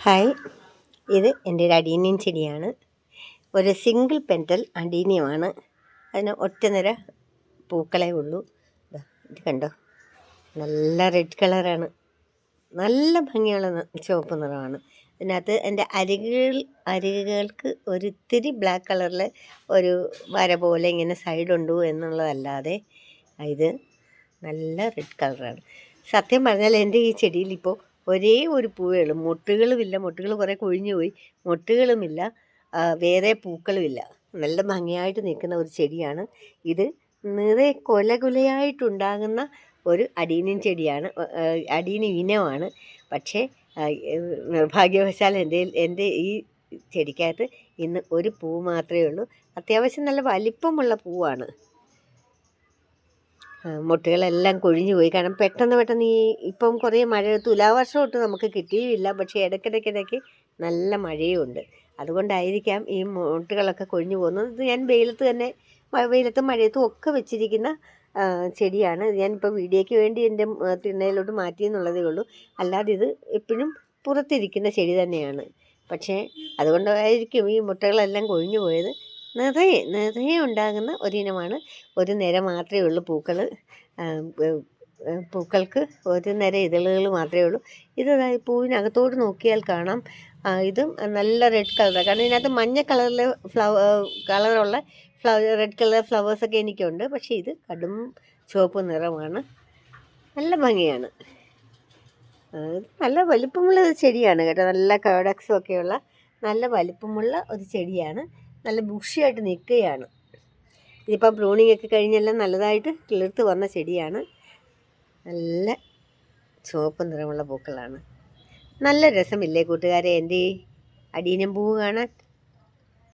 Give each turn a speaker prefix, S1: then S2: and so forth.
S1: Hi, ഇത് എൻ്റെ ഒരു അഡീനിയം ചെടിയാണ്. ഒരു സിംഗിൾ പെറ്റൽ അഡീനിയമാണ്. അതിന് ഒറ്റ നിര പൂക്കളേ ഉള്ളൂ. ഇത് കണ്ടോ, നല്ല റെഡ് കളറാണ്, നല്ല ഭംഗിയുള്ള ചുവപ്പ് നിറമാണ്. ഇതിനകത്ത് എൻ്റെ അരികുകൾക്ക് ഒരിത്തിരി ബ്ലാക്ക് കളറിൽ ഒരു വര പോലെ ഇങ്ങനെ സൈഡുണ്ടോ എന്നുള്ളതല്ലാതെ ഇത് നല്ല റെഡ് കളറാണ്. സത്യം പറഞ്ഞാൽ എൻ്റെ ഈ ചെടിയിൽ ഇപ്പോൾ ഒരേ ഒരു പൂവേ ഉള്ളൂ. മൊട്ടുകളുമില്ല, മൊട്ടുകൾ കുറേ കൊഴിഞ്ഞു പോയി, മൊട്ടുകളുമില്ല, വേറെ പൂക്കളുമില്ല. നല്ല ഭംഗിയായിട്ട് നിൽക്കുന്ന ഒരു ചെടിയാണ് ഇത്. നിറയെ കൊലകുലയായിട്ടുണ്ടാകുന്ന ഒരു അഡീനിയം ചെടിയാണ്, അഡീനിയം ഇനമാണ്. പക്ഷേ നിർഭാഗ്യവശാൽ എൻ്റെ ഈ ചെടിക്കകത്ത് ഇന്ന് ഒരു പൂ മാത്രമേ ഉള്ളൂ. അത്യാവശ്യം നല്ല വലിപ്പമുള്ള പൂവാണ്. മൊട്ടുകളെല്ലാം കൊഴിഞ്ഞു പോയി. കാരണം പെട്ടെന്ന് ഇപ്പം കുറേ മഴ, തുലാവർഷം തൊട്ട് നമുക്ക് കിട്ടിയുമില്ല, പക്ഷേ ഇടയ്ക്കിടയ്ക്ക് നല്ല മഴയും. അതുകൊണ്ടായിരിക്കാം ഈ മൊട്ടുകളൊക്കെ കൊഴിഞ്ഞു പോകുന്നത്. ഇത് ഞാൻ വെയിലത്തും മഴയത്തും ഒക്കെ വെച്ചിരിക്കുന്ന ചെടിയാണ്. ഞാനിപ്പോൾ വീഡിയോയ്ക്ക് വേണ്ടി എൻ്റെ തിണ്ണയിലോട്ട് മാറ്റിയെന്നുള്ളതേ ഉള്ളൂ. അല്ലാതെ ഇത് എപ്പോഴും പുറത്തിരിക്കുന്ന ചെടി തന്നെയാണ്. പക്ഷേ അതുകൊണ്ടായിരിക്കും ഈ മുട്ടകളെല്ലാം കൊഴിഞ്ഞു പോയത്. നിറയെ ഉണ്ടാകുന്ന ഒരിനമാണ്. ഒരു നിര മാത്രമേ ഉള്ളൂ പൂക്കൾ. പൂക്കൾക്ക് ഒരു നിര ഇതളുകൾ മാത്രമേ ഉള്ളൂ. ഇത് പൂവിനകത്തോട്ട് നോക്കിയാൽ കാണാം, ഇതും നല്ല റെഡ് കളറാണ്. കാരണം ഇതിനകത്ത് മഞ്ഞ കളറിൽ കളറുള്ള റെഡ് കളർ ഫ്ലവേഴ്സൊക്കെ എനിക്കുണ്ട്. പക്ഷേ ഇത് കടും ചുവപ്പ് നിറമാണ്. നല്ല ഭംഗിയാണ്. നല്ല വലിപ്പമുള്ള ഒരു ചെടിയാണ് കേട്ടോ. നല്ല കോഡക്സും ഒക്കെയുള്ള നല്ല വലിപ്പമുള്ള ഒരു ചെടിയാണ്. നല്ല ബുഷിയായിട്ട് നിൽക്കുകയാണ്. ഇതിപ്പം പ്രൂണിങ് ഒക്കെ കഴിഞ്ഞെല്ലാം നല്ലതായിട്ട് കിളിർത്ത് വന്ന ചെടിയാണ്. നല്ല ചുവപ്പ് നിറമുള്ള പൂക്കളാണ്. നല്ല രസമില്ലേ കൂട്ടുകാരെ എൻ്റെ ഈ അഡീനിയം പൂവ് കാണാൻ?